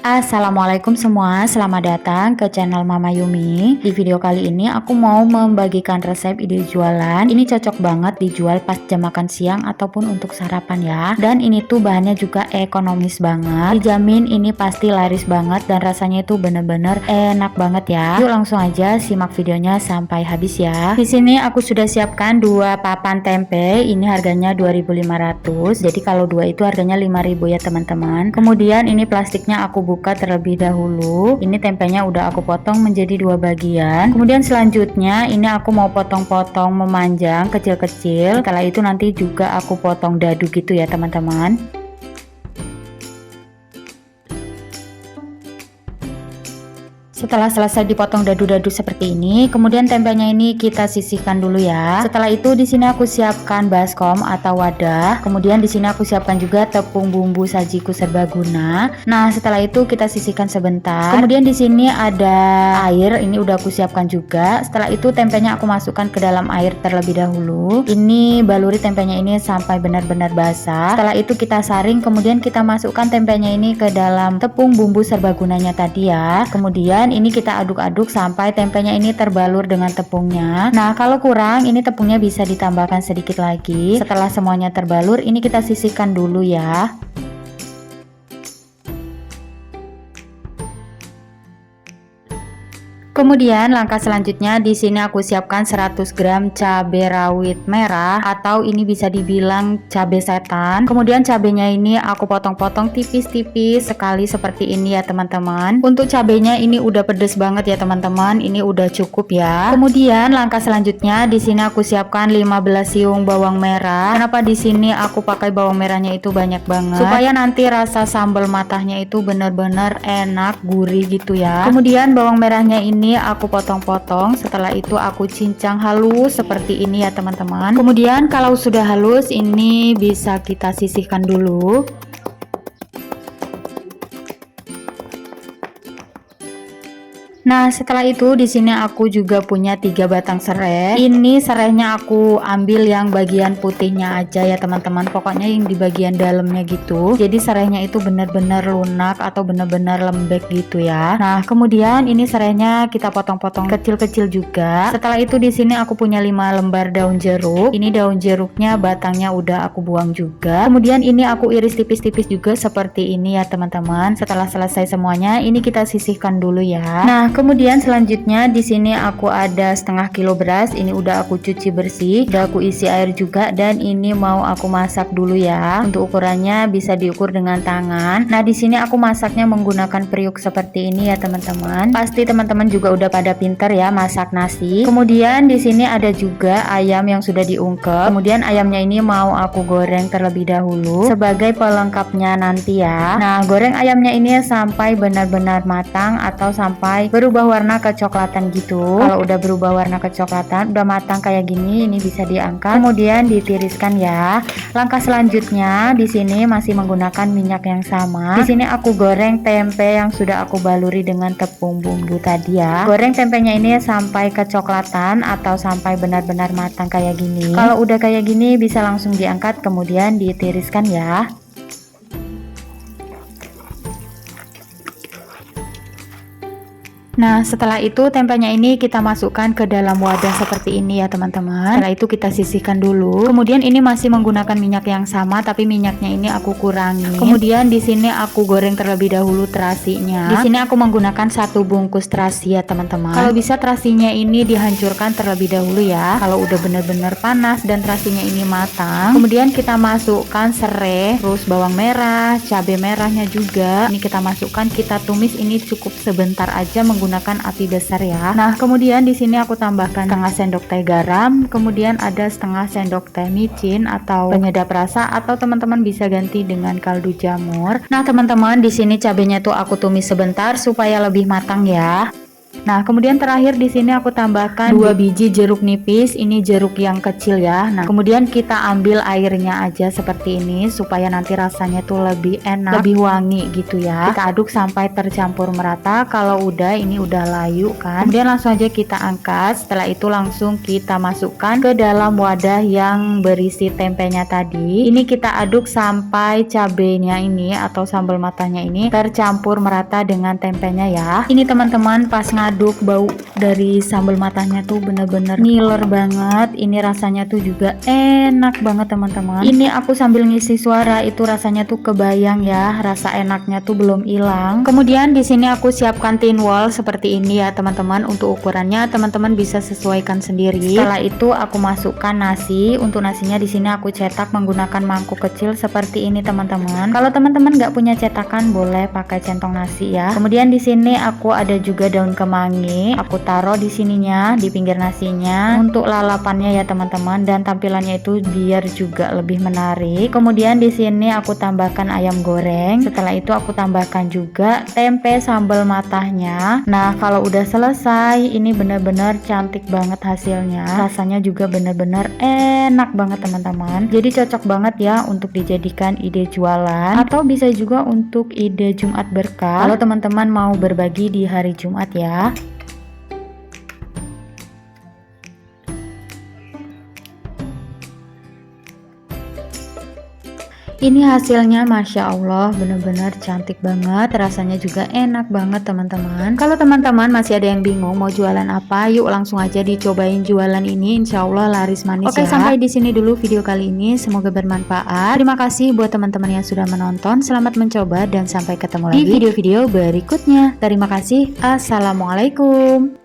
Assalamualaikum semua, selamat datang ke channel Mama Yumi. Di video kali ini aku mau membagikan resep ide jualan. Ini cocok banget dijual pas jam makan siang ataupun untuk sarapan ya. Dan ini tuh bahannya juga ekonomis banget. Dijamin ini pasti laris banget dan rasanya itu bener-bener enak banget ya. Yuk langsung aja simak videonya sampai habis ya. Di sini aku sudah siapkan 2 papan tempe. Ini harganya 2.500. Jadi kalau 2 itu harganya 5.000 ya teman-teman. Kemudian ini plastiknya aku buka terlebih dahulu. Ini tempenya udah aku potong menjadi 2 bagian. Kemudian selanjutnya ini aku mau potong-potong memanjang kecil-kecil. Setelah itu nanti juga aku potong dadu gitu ya teman-teman. Setelah selesai dipotong dadu-dadu seperti ini, kemudian tempenya ini kita sisihkan dulu ya. Setelah itu di sini aku siapkan baskom atau wadah. Kemudian di sini aku siapkan juga tepung bumbu sajiku serbaguna. Nah, setelah itu kita sisihkan sebentar. Kemudian di sini ada air, ini udah aku siapkan juga. Setelah itu tempenya aku masukkan ke dalam air terlebih dahulu. Ini baluri tempenya ini sampai benar-benar basah. Setelah itu kita saring, kemudian kita masukkan tempenya ini ke dalam tepung bumbu serbagunanya tadi ya. Kemudian ini kita aduk-aduk sampai tempenya ini terbalur dengan tepungnya. Nah, kalau kurang ini tepungnya bisa ditambahkan sedikit lagi. Setelah semuanya terbalur, ini kita sisihkan dulu ya. Kemudian langkah selanjutnya di sini aku siapkan 100 gram cabai rawit merah atau ini bisa dibilang cabai setan. Kemudian cabainya ini aku potong-potong tipis-tipis sekali seperti ini ya teman-teman. Untuk cabainya ini udah pedes banget ya teman-teman. Ini udah cukup ya. Kemudian langkah selanjutnya di sini aku siapkan 15 siung bawang merah. Kenapa di sini aku pakai bawang merahnya itu banyak banget? Supaya nanti rasa sambal matahnya itu benar-benar enak, gurih gitu ya. Kemudian bawang merahnya ini aku potong-potong. Setelah itu aku cincang halus seperti ini ya teman-teman. Kemudian kalau sudah halus ini bisa kita sisihkan dulu. Nah, setelah itu di sini aku juga punya 3 batang serai. Ini serainya aku ambil yang bagian putihnya aja ya teman-teman. Pokoknya yang di bagian dalamnya gitu. Jadi serainya itu benar-benar lunak atau benar-benar lembek gitu ya. Nah, kemudian ini serainya kita potong-potong kecil-kecil juga. Setelah itu di sini aku punya 5 lembar daun jeruk. Ini daun jeruknya batangnya udah aku buang juga. Kemudian ini aku iris tipis-tipis juga seperti ini ya teman-teman. Setelah selesai semuanya, ini kita sisihkan dulu ya. Nah, kemudian selanjutnya di sini aku ada setengah kilo beras. Ini udah aku cuci bersih, udah aku isi air juga dan ini mau aku masak dulu ya. Untuk ukurannya bisa diukur dengan tangan. Nah, di sini aku masaknya menggunakan periuk seperti ini ya teman-teman. Pasti teman-teman juga udah pada pinter ya masak nasi. Kemudian di sini ada juga ayam yang sudah diungkep. Kemudian ayamnya ini mau aku goreng terlebih dahulu sebagai pelengkapnya nanti ya. Nah, goreng ayamnya ini sampai benar-benar matang atau sampai berubah warna kecoklatan gitu. Kalau udah berubah warna kecoklatan, udah matang kayak gini, ini bisa diangkat. Kemudian ditiriskan ya. Langkah selanjutnya di sini masih menggunakan minyak yang sama. Di sini aku goreng tempe yang sudah aku baluri dengan tepung bumbu tadi ya. Goreng tempenya ini sampai kecoklatan atau sampai benar-benar matang kayak gini. Kalau udah kayak gini bisa langsung diangkat kemudian ditiriskan ya. Nah, setelah itu tempenya ini kita masukkan ke dalam wadah seperti ini ya teman-teman. Setelah itu kita sisihkan dulu. Kemudian ini masih menggunakan minyak yang sama tapi minyaknya ini aku kurangi. Kemudian di sini aku goreng terlebih dahulu terasinya. Di sini aku menggunakan 1 bungkus terasi ya teman-teman. Kalau bisa terasinya ini dihancurkan terlebih dahulu ya. Kalau udah benar-benar panas dan terasinya ini matang, kemudian kita masukkan serai, terus bawang merah, cabai merahnya juga. Ini kita masukkan, kita tumis ini cukup sebentar aja menggunakan api besar ya. Nah, kemudian di sini aku tambahkan setengah sendok teh garam, kemudian ada setengah sendok teh micin atau penyedap rasa atau teman-teman bisa ganti dengan kaldu jamur. Nah, teman-teman di sini cabenya tuh aku tumis sebentar supaya lebih matang ya. Nah, kemudian terakhir di sini aku tambahkan 2 biji jeruk nipis. Ini jeruk yang kecil ya. Nah, kemudian kita ambil airnya aja seperti ini supaya nanti rasanya tuh lebih enak, lebih wangi gitu ya. Kita aduk sampai tercampur merata. Kalau udah, ini udah layu kan. Kemudian langsung aja kita angkat. Setelah itu langsung kita masukkan ke dalam wadah yang berisi tempenya tadi. Ini kita aduk sampai cabenya ini atau sambal matahnya ini tercampur merata dengan tempenya ya. Ini teman-teman pas ngaduk bau dari sambal matahnya tuh bener-bener ngiler banget. Ini rasanya tuh juga enak banget teman-teman. Ini aku sambil ngisi suara itu rasanya tuh kebayang ya, rasa enaknya tuh belum hilang. Kemudian di sini aku siapkan tin wall seperti ini ya teman-teman. Untuk ukurannya teman-teman bisa sesuaikan sendiri. Setelah itu aku masukkan nasi. Untuk nasinya di sini aku cetak menggunakan mangkuk kecil seperti ini teman-teman. Kalau teman-teman nggak punya cetakan boleh pakai centong nasi ya. Kemudian di sini aku ada juga daun kemangi, aku taruh di sininya di pinggir nasinya untuk lalapannya ya teman-teman, dan tampilannya itu biar juga lebih menarik. Kemudian di sini aku tambahkan ayam goreng. Setelah itu aku tambahkan juga tempe sambal matahnya. Nah, kalau udah selesai ini bener-bener cantik banget hasilnya. Rasanya juga bener-bener enak banget teman-teman. Jadi cocok banget ya untuk dijadikan ide jualan atau bisa juga untuk ide Jumat berkah kalau teman-teman mau berbagi di hari Jumat ya. Ini hasilnya Masya Allah bener-bener cantik banget, rasanya juga enak banget teman-teman. Kalau teman-teman masih ada yang bingung mau jualan apa, yuk langsung aja dicobain jualan ini, insya Allah laris manis. Oke, sampai di sini dulu video kali ini, semoga bermanfaat. Terima kasih buat teman-teman yang sudah menonton, selamat mencoba dan sampai ketemu lagi di video-video berikutnya. Terima kasih, assalamualaikum.